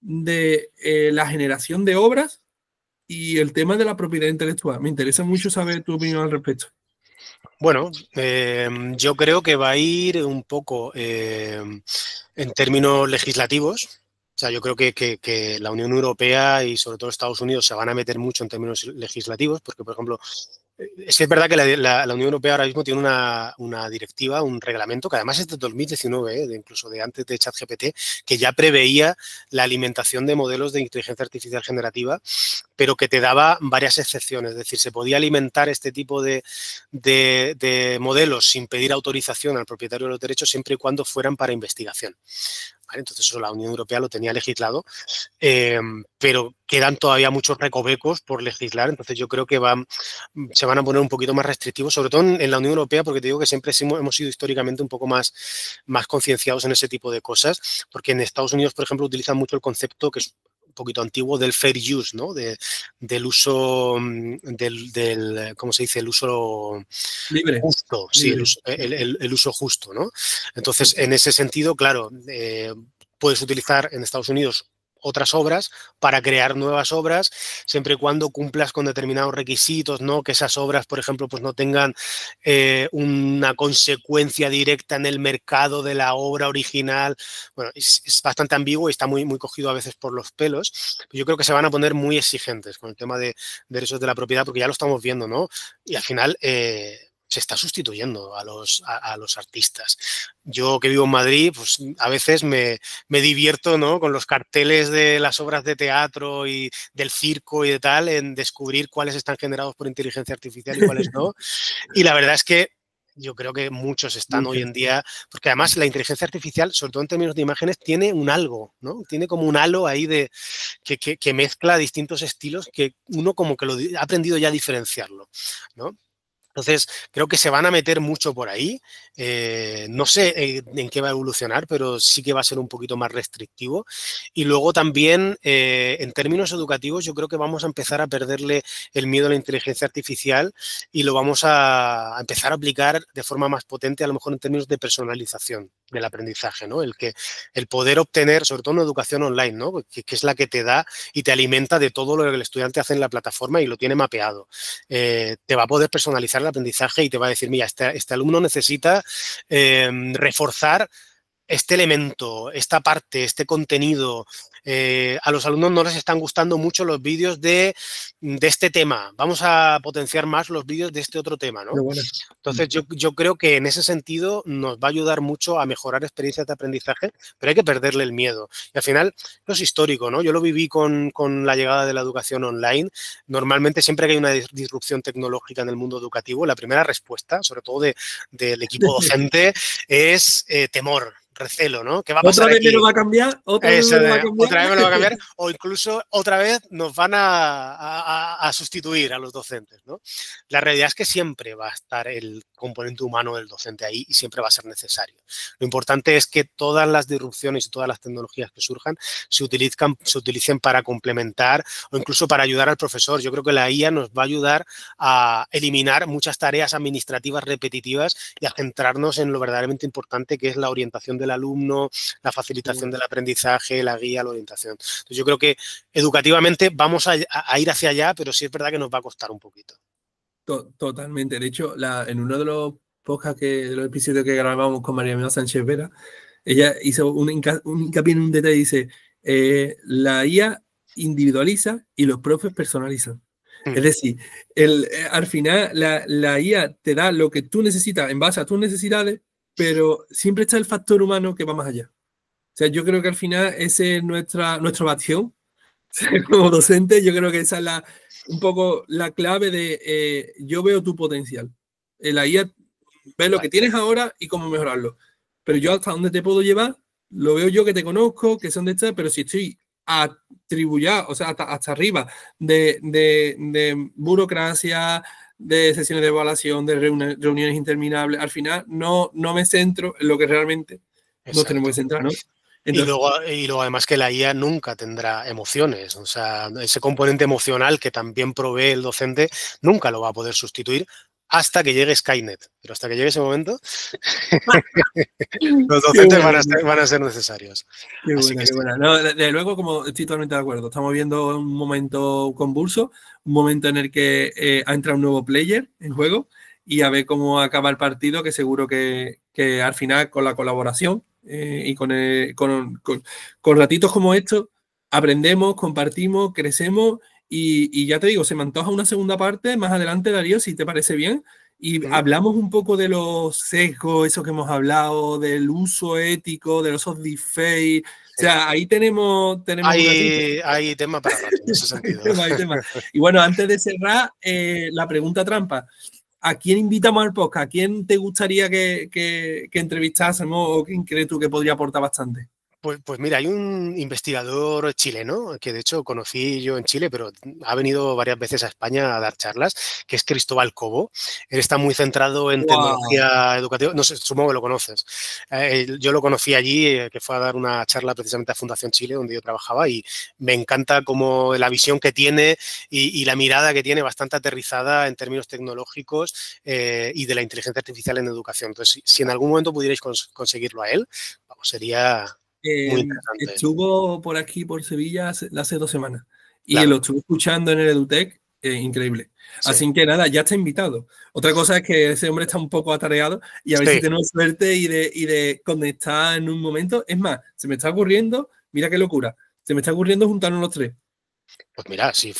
de la generación de obras y el tema de la propiedad intelectual? Me interesa mucho saber tu opinión al respecto. Bueno, yo creo que va a ir un poco en términos legislativos. O sea, yo creo que la Unión Europea y sobre todo Estados Unidos se van a meter mucho en términos legislativos, porque, por ejemplo, es que es verdad que la Unión Europea ahora mismo tiene una directiva, un reglamento, que además es de 2019, incluso de antes de ChatGPT, que ya preveía la alimentación de modelos de inteligencia artificial generativa, pero que te daba varias excepciones. Es decir, se podía alimentar este tipo de modelos sin pedir autorización al propietario de los derechos siempre y cuando fueran para investigación. ¿Vale? Entonces eso la Unión Europea lo tenía legislado, pero quedan todavía muchos recovecos por legislar, entonces yo creo que se van a poner un poquito más restrictivos, sobre todo en la Unión Europea, porque te digo que siempre hemos sido históricamente un poco más concienciados en ese tipo de cosas, porque en Estados Unidos, por ejemplo, utilizan mucho el concepto que es un poquito antiguo del fair use, ¿no? Del uso, ¿cómo se dice? El uso libre. Justo, Libre. sí, el uso justo, ¿no? Entonces, en ese sentido, claro, puedes utilizar en Estados Unidos otras obras para crear nuevas obras, siempre y cuando cumplas con determinados requisitos, ¿no? Que esas obras, por ejemplo, pues no tengan una consecuencia directa en el mercado de la obra original. Bueno, es bastante ambiguo y está muy, muy cogido a veces por los pelos. Yo creo que se van a poner muy exigentes con el tema de derechos de la propiedad, porque ya lo estamos viendo, ¿no? Y al final se está sustituyendo a los artistas. Yo que vivo en Madrid, pues a veces me divierto, ¿no? Con los carteles de las obras de teatro y del circo y de tal, en descubrir cuáles están generados por inteligencia artificial y cuáles no. Y la verdad es que yo creo que muchos están hoy en día, porque además la inteligencia artificial, sobre todo en términos de imágenes, tiene un algo, ¿no? Tiene como un halo ahí que mezcla distintos estilos que uno como que lo ha aprendido ya a diferenciarlo, ¿no? Entonces, creo que se van a meter mucho por ahí. No sé en qué va a evolucionar, pero sí que va a ser un poquito más restrictivo. Y luego también, en términos educativos, yo creo que vamos a empezar a perderle el miedo a la inteligencia artificial y lo vamos a empezar a aplicar de forma más potente, a lo mejor en términos de personalización del aprendizaje, ¿no? El poder obtener, sobre todo en educación online, ¿no? Que es la que te da y te alimenta de todo lo que el estudiante hace en la plataforma y lo tiene mapeado. Te va a poder personalizar el aprendizaje y te va a decir, mira, este alumno necesita reforzar este elemento, esta parte, este contenido. A los alumnos no les están gustando mucho los vídeos de este tema. Vamos a potenciar más los vídeos de este otro tema, ¿no? Bueno. Entonces, yo creo que en ese sentido nos va a ayudar mucho a mejorar experiencias de aprendizaje, pero hay que perderle el miedo. Y al final, eso es histórico, ¿no? Yo lo viví con la llegada de la educación online. Normalmente, siempre que hay una disrupción tecnológica en el mundo educativo, la primera respuesta, sobre todo del equipo docente, es temor. Recelo, ¿no? ¿Qué va a pasar ¿Otra vez aquí? me lo va a cambiar? ¿Otra vez me lo va a cambiar? Otra vez me lo va a cambiar o incluso otra vez nos van a sustituir a los docentes, ¿no? La realidad es que siempre va a estar el componente humano del docente ahí y siempre va a ser necesario. Lo importante es que todas las disrupciones y todas las tecnologías que surjan se utilicen para complementar o incluso para ayudar al profesor. Yo creo que la IA nos va a ayudar a eliminar muchas tareas administrativas repetitivas y a centrarnos en lo verdaderamente importante, que es la orientación del alumno, la facilitación del aprendizaje, la guía, la orientación. Entonces, yo creo que educativamente vamos a ir hacia allá, pero sí es verdad que nos va a costar un poquito. Totalmente. De hecho, en uno de los podcasts, de los episodios que grabamos con María Emilia Sánchez Vera, ella hizo un hincapié en un detalle, dice, la IA individualiza y los profes personalizan. Es decir, al final la IA te da lo que tú necesitas en base a tus necesidades, pero siempre está el factor humano que va más allá. O sea, yo creo que al final esa es nuestra acción. Como docente, yo creo que esa es un poco la clave de yo veo tu potencial. La IA ve lo que tienes ahora y cómo mejorarlo. Pero yo hasta dónde te puedo llevar, lo veo yo que te conozco, que son de estas, pero si estoy atribuido, o sea, hasta arriba de burocracia, de sesiones de evaluación, de reuniones interminables, al final no me centro en lo que realmente nos tenemos que centrar, ¿no? Entonces, y luego además que la IA nunca tendrá emociones, o sea, ese componente emocional que también provee el docente nunca lo va a poder sustituir hasta que llegue Skynet, pero hasta que llegue ese momento los docentes van a ser necesarios. Qué buena, qué buena. No, de luego, como estoy totalmente de acuerdo, estamos viendo un momento convulso, un momento en el que ha entrado un nuevo player en juego y a ver cómo acaba el partido, que seguro que al final con la colaboración y con ratitos como estos aprendemos, compartimos, crecemos y ya te digo, se me antoja una segunda parte más adelante, Darío, si te parece bien. Y hablamos un poco de los sesgos, eso que hemos hablado, del uso ético, de los deepfakes. O sea, ahí tenemos hay tema para rato en ese sentido. hay tema. Y bueno, antes de cerrar, la pregunta trampa. ¿A quién invitamos al podcast? ¿A quién te gustaría que entrevistásemos o quién crees tú que podría aportar bastante? Pues mira, hay un investigador chileno que de hecho conocí yo en Chile, pero ha venido varias veces a España a dar charlas, que es Cristóbal Cobo. Él está muy centrado en tecnología educativa. No sé, supongo que lo conoces. Yo lo conocí allí, que fue a dar una charla precisamente a Fundación Chile, donde yo trabajaba, y me encanta como la visión que tiene y la mirada que tiene bastante aterrizada en términos tecnológicos y de la inteligencia artificial en educación. Entonces, si en algún momento pudierais conseguirlo a él, vamos, sería... muy interesante. Estuvo por aquí, por Sevilla, hace 2 semanas. Y Claro. lo estuve escuchando en el EduTech, increíble. Sí. Así que nada, ya está invitado. Otra cosa es que ese hombre está un poco atareado y a ver si tenemos suerte y de conectar en un momento. Es más, se me está ocurriendo, mira qué locura, se me está ocurriendo juntarnos los tres. Pues mira, si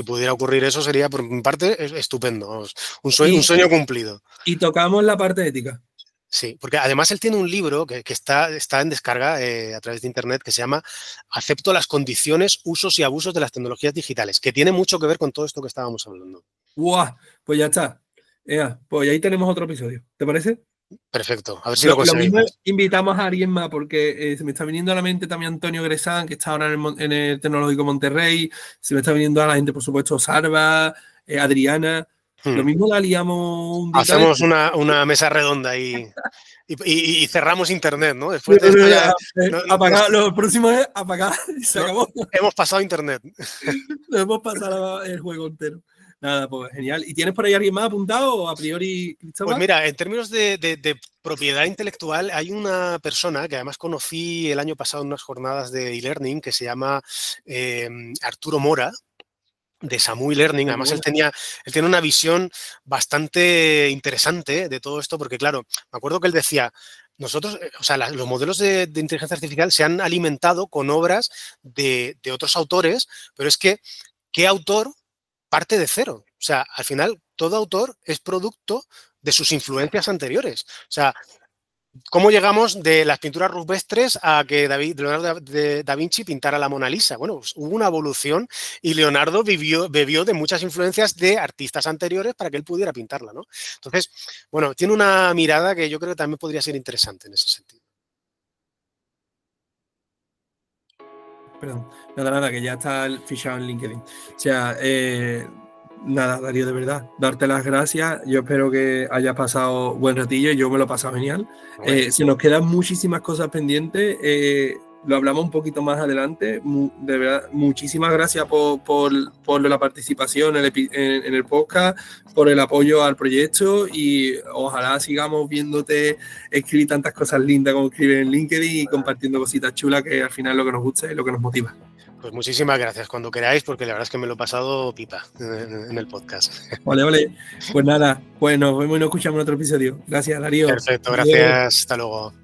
pudiera ocurrir eso sería por mi parte estupendo. Un sueño cumplido. Y tocamos la parte ética. Sí, porque además él tiene un libro que está en descarga a través de internet que se llama Acepto las condiciones, usos y abusos de las tecnologías digitales, que tiene mucho que ver con todo esto que estábamos hablando. ¡Guau! Pues ya está. Pues ahí tenemos otro episodio. ¿Te parece? Perfecto. A ver si lo conseguimos. Lo mismo invitamos a alguien más porque se me está viniendo a la mente también Antonio Gresán, que está ahora en el Tecnológico Monterrey. Se me está viniendo a la gente, por supuesto, Sarva, Adriana. Lo mismo la liamos un día. Hacemos una mesa redonda y cerramos internet, ¿no? Después de esto ya... Lo próximo es apagar y se acabó. Hemos pasado internet. Nos hemos pasado el juego entero. Nada, pues genial. ¿Y tienes por ahí alguien más apuntado o a priori, Cristóbal? Pues mira, en términos de propiedad intelectual, hay una persona que además conocí el año pasado en unas jornadas de e-learning que se llama Arturo Mora. de Samui Learning. Además, él tiene una visión bastante interesante de todo esto, porque claro, me acuerdo que él decía, nosotros, o sea, los modelos de inteligencia artificial se han alimentado con obras de otros autores, pero es que, ¿qué autor parte de cero? O sea, al final, todo autor es producto de sus influencias anteriores. O sea, ¿cómo llegamos de las pinturas rupestres a que Leonardo da Vinci pintara la Mona Lisa? Bueno, pues hubo una evolución y Leonardo bebió de muchas influencias de artistas anteriores para que él pudiera pintarla, ¿no? Entonces, bueno, tiene una mirada que yo creo que también podría ser interesante en ese sentido. Perdón, nada, que ya está fichado en LinkedIn. O sea, nada, Darío, de verdad, darte las gracias. Yo espero que hayas pasado buen ratillo. Yo me lo he pasado genial. Se nos quedan muchísimas cosas pendientes. Lo hablamos un poquito más adelante. De verdad, muchísimas gracias por la participación en el podcast, por el apoyo al proyecto y ojalá sigamos viéndote escribir tantas cosas lindas como escribir en LinkedIn y compartiendo cositas chulas, que al final es lo que nos gusta y lo que nos motiva. Pues muchísimas gracias cuando queráis, porque la verdad es que me lo he pasado pipa en el podcast. Vale. Pues nada, pues nos vemos y nos escuchamos en otro episodio. Gracias, Darío. Perfecto, gracias. Hasta luego.